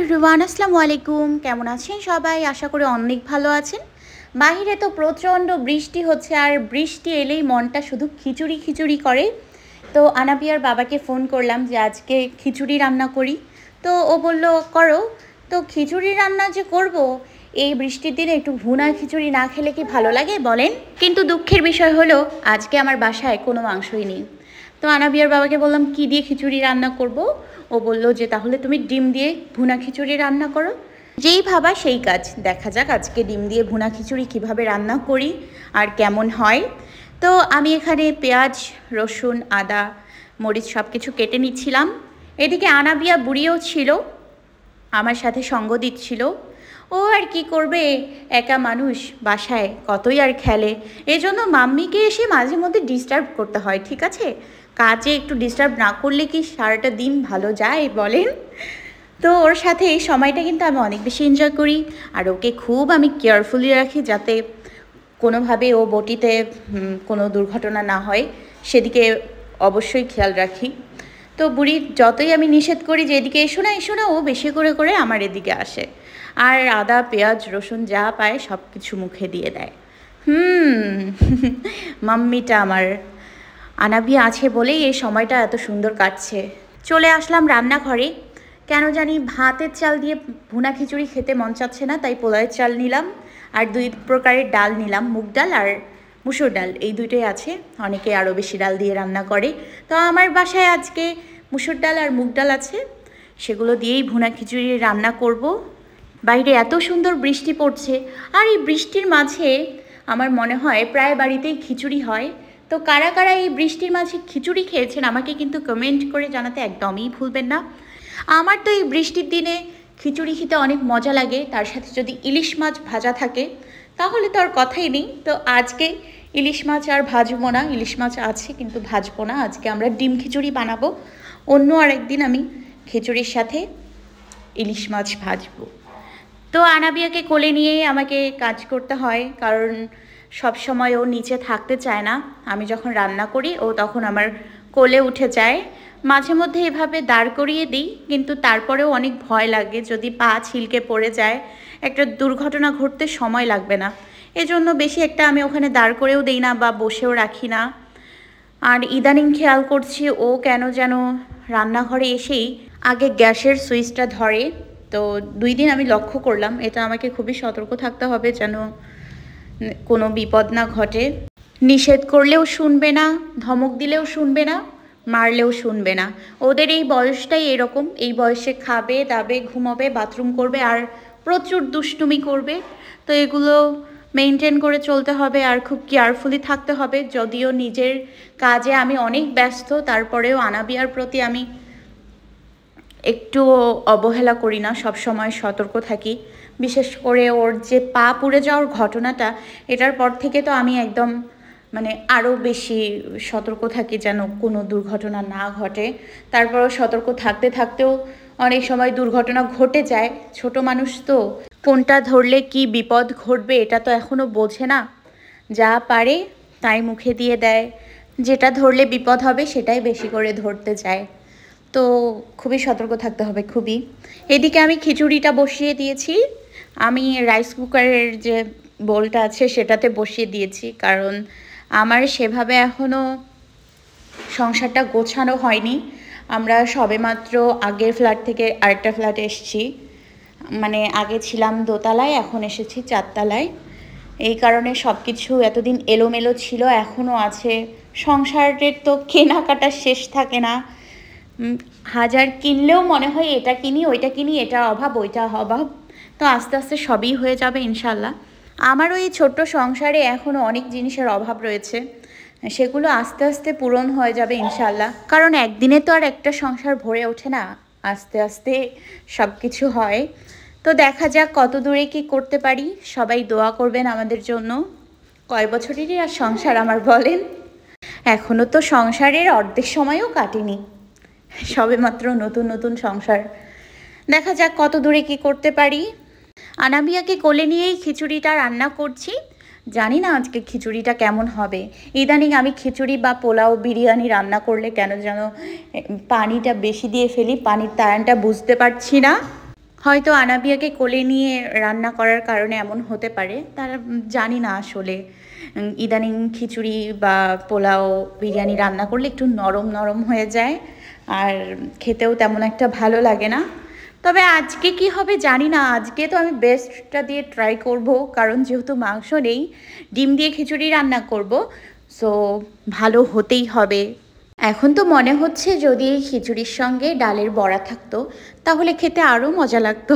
Everyone, আসসালামু আলাইকুম। কেমন আছেন সবাই? আশা করি অনেক ভালো আছেন। বাইরে তো প্রচণ্ড বৃষ্টি হচ্ছে, আর বৃষ্টি এলেই মনটা শুধু খিচুড়ি খিচুড়ি করে। তো আনাবিয়ার বাবাকে ফোন করলাম যে আজকে খিচুড়ি রান্না করি। তো ও বলল করো। তো খিচুড়ি রান্না যে করব, এই বৃষ্টির দিনে একটু ভুনা খিচুড়ি না খেলে কি ভালো লাগে বলেন? কিন্তু দুঃখের বিষয় হলো আজকে আমার বাসায় কোনো মাংসই নেই। তো আনাবিয়ার বাবাকে বললাম কী দিয়ে খিচুড়ি রান্না করব। ও বলল যে তাহলে তুমি ডিম দিয়ে ভুনা খিচুড়ি রান্না করো। যেই ভাবা সেই কাজ, দেখা যাক আজকে ডিম দিয়ে ভুনা খিচুড়ি কিভাবে রান্না করি আর কেমন হয়। তো আমি এখানে পেঁয়াজ, রসুন, আদা, মরিচ সব কিছু কেটে নিচ্ছিলাম। এদিকে আনাবিয়া বুড়িও ছিল, আমার সাথে সঙ্গ দিচ্ছিল। ও আর কি করবে, একা মানুষ, বাসায় কতই আর খেলে। এজন্য মাম্মিকে এসে মাঝে মধ্যে ডিস্টার্ব করতে হয়, ঠিক আছে? কাজে একটু ডিস্টার্ব না করলে কি সারাটা দিন ভালো যায় বলেন? তো ওর সাথে এই সময়টা কিন্তু আমি অনেক বেশি এনজয় করি, আর ওকে খুব আমি কেয়ারফুলি রাখি যাতে কোনোভাবে ও বটিতে কোনো দুর্ঘটনা না হয়, সেদিকে অবশ্যই খেয়াল রাখি। তো বুড়ি যতই আমি নিষেধ করি যে এদিকে এসো না, ও বেশি করে করে আমার এদিকে আসে, আর আদা, পেঁয়াজ, রসুন যা পায় সব কিছু মুখে দিয়ে দেয়। মাম্মিটা আমার আনাবিয়া আছে বলেই এই সময়টা এত সুন্দর কাটছে। চলে আসলাম রান্নাঘরে। কেন জানি ভাতের চাল দিয়ে ভুনা খিচুড়ি খেতে মন চাচ্ছে না, তাই পোলাওয়ের চাল নিলাম, আর 2 প্রকারের ডাল নিলাম, মুগ ডাল আর মুসুর ডাল, এই দুটোই আছে। অনেকে আরও বেশি ডাল দিয়ে রান্না করে, তো আমার বাসায় আজকে মুসুর ডাল আর মুগ ডাল আছে, সেগুলো দিয়েই ভুনা খিচুড়ি রান্না করব। বাইরে এত সুন্দর বৃষ্টি পড়ছে, আর এই বৃষ্টির মাঝে আমার মনে হয় প্রায় বাড়িতেই খিচুড়ি হয়। তো কারা কারা এই বৃষ্টির মাঝে খিচুড়ি খেয়েছেন আমাকে কিন্তু কমেন্ট করে জানাতে একদমই ভুলবেন না। আমার তো এই বৃষ্টির দিনে খিচুড়ি খেতে অনেক মজা লাগে, তার সাথে যদি ইলিশ মাছ ভাজা থাকে তাহলে তো আর কথাই নেই। তো আজকে ইলিশ মাছ আর ভাজবো না, ইলিশ মাছ আছে কিন্তু ভাজবো না, আজকে আমরা ডিম খিচুড়ি বানাবো। অন্য আরেকদিন আমি খিচুড়ির সাথে ইলিশ মাছ ভাজবো। তো আনাবিয়াকে কোলে নিয়েই আমাকে কাজ করতে হয়, কারণ সব সময় ও নিচে থাকতে চায় না। আমি যখন রান্না করি ও তখন আমার কোলে উঠে যায়। মাঝে মধ্যে এভাবে দাঁড় করিয়ে দিই, কিন্তু তারপরেও অনেক ভয় লাগে যদি পা ছিলকে পড়ে যায়, একটা দুর্ঘটনা ঘটতে সময় লাগবে না, এজন্য বেশি একটা আমি ওখানে দাঁড় করেও দিই না বা বসেও রাখি না। আর ইদানিং খেয়াল করছি ও কেন যেন রান্নাঘরে এসেই আগে গ্যাসের সুইচটা ধরে। তো 2 দিন আমি লক্ষ্য করলাম, এটা আমাকে খুবই সতর্ক থাকতে হবে যেন কোনো বিপদ না ঘটে। নিষেধ করলেও শুনবে না, ধমক দিলেও শুনবে না, মারলেও শুনবে না। ওদের এই বয়সটাই এরকম, এই বয়সে খাবে দাবে, ঘুমাবে, বাথরুম করবে আর প্রচুর দুষ্টুমি করবে। তো এগুলো মেনটেন করে চলতে হবে আর খুব কেয়ারফুলি থাকতে হবে। যদিও নিজের কাজে আমি অনেক ব্যস্ত, তারপরেও আনাবিয়ার প্রতি আমি একটু অবহেলা করি না, সব সময় সতর্ক থাকি। বিশেষ করে ওর যে পা পুড়ে যাওয়ার ঘটনাটা, এটার পর থেকে তো আমি একদম আরও বেশি সতর্ক থাকি যেন কোনো দুর্ঘটনা না ঘটে। তারপরও সতর্ক থাকতে থাকতেও অনেক সময় দুর্ঘটনা ঘটে যায়। ছোট মানুষ তো, কোনটা ধরলে কি বিপদ ঘটবে এটা তো এখনও বোঝে না, যা পারে তাই মুখে দিয়ে দেয়, যেটা ধরলে বিপদ হবে সেটাই বেশি করে ধরতে চায়। তো খুবই সতর্ক থাকতে হবে, খুবই। এদিকে আমি খিচুড়িটা বসিয়ে দিয়েছি, আমি রাইস কুকারের যে বোলটা আছে সেটাতে বসিয়ে দিয়েছি, কারণ আমার সেভাবে এখনও সংসারটা গোছানো হয়নি। আমরা সবেমাত্র আগের ফ্ল্যাট থেকে আরেকটা ফ্ল্যাটে এসেছি, আগে ছিলাম দোতলায়, এখন এসেছি 4 তলায়। এই কারণে সব কিছু এতদিন এলোমেলো ছিল, এখনও আছে। সংসারের তো কেনাকাটা শেষ থাকে না, হাজার কিনলেও মনে হয় এটা কিনি ওইটা কিনি, এটা অভাব ওইটা অভাব। তো আস্তে আস্তে সবই হয়ে যাবে ইনশাল্লাহ। আমারও এই ছোট্ট সংসারে এখনও অনেক জিনিসের অভাব রয়েছে, সেগুলো আস্তে আস্তে পূরণ হয়ে যাবে ইনশাল্লাহ। কারণ একদিনে তো আর একটা সংসার ভরে ওঠে না, আস্তে আস্তে সব কিছু হয়। তো দেখা যাক কত দূরে কি করতে পারি, সবাই দোয়া করবেন আমাদের জন্য। কয় বছরেরই আর সংসার আমার বলেন, এখনও তো সংসারের অর্ধেক সময়ও কাটেনি, সবেমাত্র নতুন নতুন সংসার। দেখা যাক কত দূরে কি করতে পারি। আনাবিয়াকে কোলে নিয়েই খিচুড়িটা রান্না করছি, জানি না আজকে খিচুড়িটা কেমন হবে। ইদানিং আমি খিচুড়ি বা পোলাও, বিরিয়ানি রান্না করলে কেন যেন পানিটা বেশি দিয়ে ফেলি, পানির তারানটা বুঝতে পারছি না। হয়তো আনাবিয়াকে কোলে নিয়ে রান্না করার কারণে এমন হতে পারে, তারা জানি না আসলে। ইদানিং খিচুড়ি বা পোলাও বিরিয়ানি রান্না করলে একটু নরম নরম হয়ে যায়, আর খেতেও তেমন একটা ভালো লাগে না। তবে আজকে কি হবে জানি না, আজকে তো আমি বেস্টটা দিয়ে ট্রাই করব, কারণ যেহেতু মাংস নেই, ডিম দিয়ে খিচুড়ি রান্না করব, সো ভালো হতেই হবে। এখন তো মনে হচ্ছে যদি এই খিচুড়ির সঙ্গে ডালের বড়া থাকতো তাহলে খেতে আরও মজা লাগতো।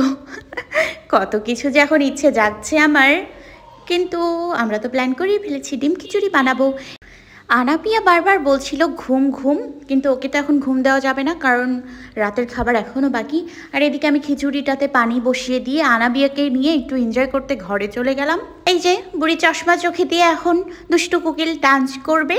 কত কিছু যে এখন ইচ্ছে যাচ্ছে আমার, কিন্তু আমরা তো প্ল্যান করেই ফেলেছি ডিম খিচুড়ি বানাবো। আনাপিয়া বারবার বলছিল ঘুম ঘুম, কিন্তু ওকে তো এখন ঘুম দেওয়া যাবে না, কারণ রাতের খাবার এখনও বাকি। আর এদিকে আমি খিচুড়িটাতে পানি বসিয়ে দিয়ে আনাবিয়াকে নিয়ে একটু এনজয় করতে ঘরে চলে গেলাম। এই যে বুড়ি চশমা চোখে দিয়ে এখন দুষ্টু কোকিল ডান্স করবে।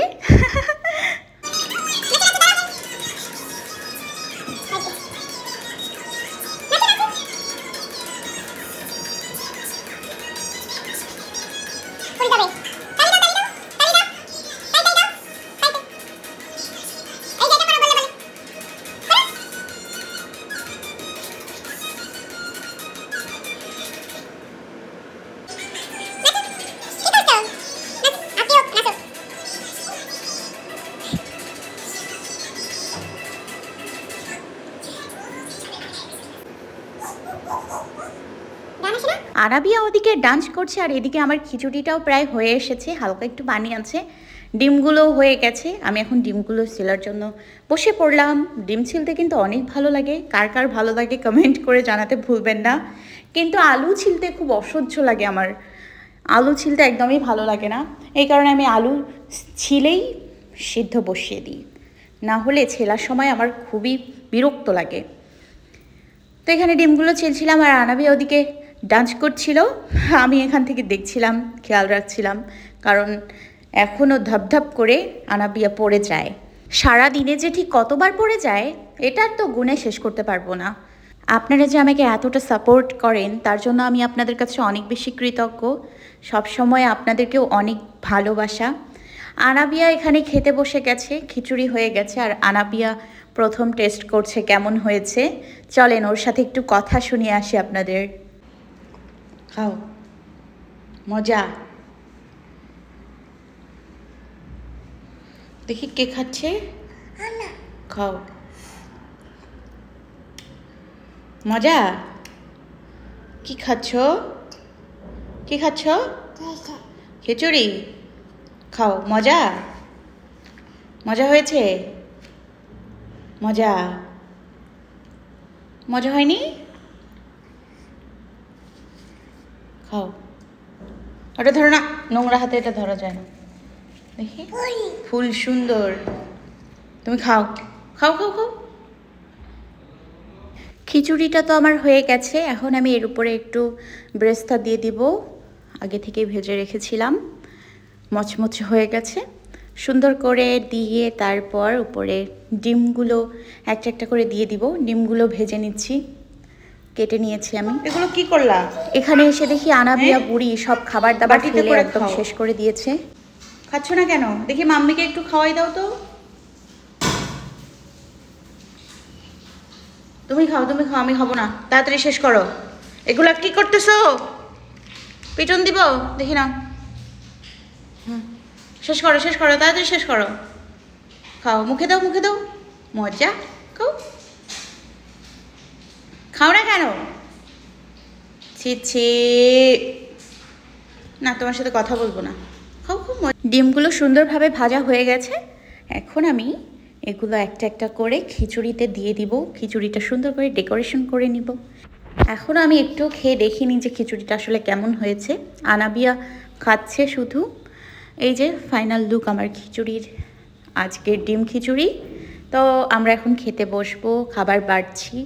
আনাবিয়া ওদিকে ডান্স করছে, আর এদিকে আমার খিচুড়িটাও প্রায় হয়ে এসেছে, হালকা একটু পানি আছে, ডিমগুলোও হয়ে গেছে। আমি এখন ডিমগুলো ছিলার জন্য বসে পড়লাম। ডিম ছিলতে কিন্তু অনেক ভালো লাগে, কার কার ভালো লাগে কমেন্ট করে জানাতে ভুলবেন না। কিন্তু আলু ছিলতে খুব অসহ্য লাগে আমার, আলু ছিলতে একদমই ভালো লাগে না। এই কারণে আমি আলু ছিলেই সিদ্ধ বসিয়ে দিই, না হলে ছেলার সময় আমার খুবই বিরক্ত লাগে। তো এখানে ডিমগুলো ছিলছিলাম, আর আনাবিয়া ওদিকে ডান্স করছিল, আমি এখান থেকে দেখছিলাম, খেয়াল রাখছিলাম, কারণ এখনও ধপধপ করে আনাবিয়া পড়ে যায়। সারা দিনে যে ঠিক কতবার পড়ে যায় এটার তো গুণে শেষ করতে পারবো না। আপনারা যে আমাকে এতটা সাপোর্ট করেন তার জন্য আমি আপনাদের কাছে অনেক বেশি কৃতজ্ঞ। সবসময় আপনাদেরকেও অনেক ভালোবাসা। আনাবিয়া এখানে খেতে বসে গেছে, খিচুড়ি হয়ে গেছে, আর আনাবিয়া প্রথম টেস্ট করছে কেমন হয়েছে। চলেন ওর সাথে একটু কথা শুনিয়ে আসি আপনাদের। খাও, মজা। দেখি কে খাচ্ছে, খাও। মজা? কি খাচ্ছ, কি খাচ্ছ? খিচুড়ি খাও। মজা, মজা হয়েছে? মজা, মজা হয়নি? খাও। ওটা ধরো না, নোংরা হাতে এটা ধরা যায় না। দেখি ফুল সুন্দর, তুমি খাও, খাও খাও খাও। খিচুড়িটা তো আমার হয়ে গেছে, এখন আমি এর উপরে একটু ব্রেস্তা দিয়ে দিব, আগে থেকেই ভেজে রেখেছিলাম, মচমচে হয়ে গেছে। সুন্দর করে দিয়ে তারপর উপরে ডিমগুলো একটা একটা করে দিয়ে দিব। ডিমগুলো ভেজে নিচ্ছি, কেটে নিয়েছি আমি। এগুলো কি করলা? এখানে এসে দেখি আনাবিয়া বুড়ি সব খাবার দাবার ফেলে একদম শেষ করে দিয়েছে। খাচ্ছ না কেন? দেখি মাম্মিকে একটু খাওয়াই দাও তো। তুমি খাও, তুমি খাও, আমি খাবো না। তাড়াতাড়ি শেষ করো। এগুলা কি করতেছো? পিটন দিব দেখি না। শেষ করো, শেষ করো, তাড়াতাড়ি শেষ করো। খাও, মুখে দাও, মুখে দাও। মজা, খাও। খাও না কেন? ছি ছি, না তোমার সাথে কথা বলবো না। খাও খুব। ডিমগুলো সুন্দরভাবে ভাজা হয়ে গেছে, এখন আমি এগুলো একটা একটা করে খিচুড়িতে দিয়ে দিব। খিচুড়িটা সুন্দর করে ডেকোরেশন করে নিব। এখন আমি একটু খেয়ে দেখিনি যে খিচুড়িটা আসলে কেমন হয়েছে। আনাবিয়া খাচ্ছে শুধু। এই যে ফাইনাল লুক আমার খিচুড়ির, আজকের ডিম খিচুড়ি। তো আমরা এখন খেতে বসবো, খাবার বাড়ছি।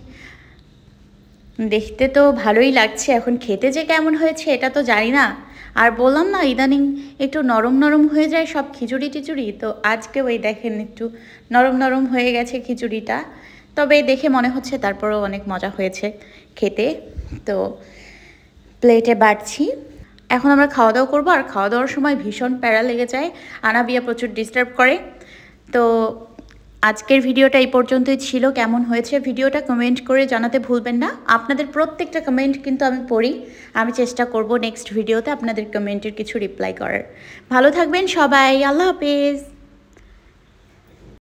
দেখতে তো ভালোই লাগছে, এখন খেতে যে কেমন হয়েছে এটা তো জানি না। আর বললাম না ইদানিং একটু নরম নরম হয়ে যায় সব খিচুড়ি টিচুড়ি, তো আজকে ওই দেখেন একটু নরম নরম হয়ে গেছে খিচুড়িটা। তবে দেখে মনে হচ্ছে তারপরেও অনেক মজা হয়েছে খেতে। তো প্লেটে বাড়ছি, এখন আমরা খাওয়া দাওয়া করবো। আর খাওয়া দাওয়ার সময় ভীষণ প্যারা লেগে যায়, আনাবিয়া প্রচুর ডিস্টার্ব করে। তো আজকের ভিডিওটা এই পর্যন্তই ছিল। কেমন হয়েছে ভিডিওটা কমেন্ট করে জানাতে ভুলবেন না। আপনাদের প্রত্যেকটা কমেন্ট কিন্তু আমি পড়ি। আমি চেষ্টা করব নেক্সট ভিডিওতে আপনাদের কমেন্টের কিছু রিপ্লাই করার। ভালো থাকবেন সবাই, আল্লাহ হাফেজ।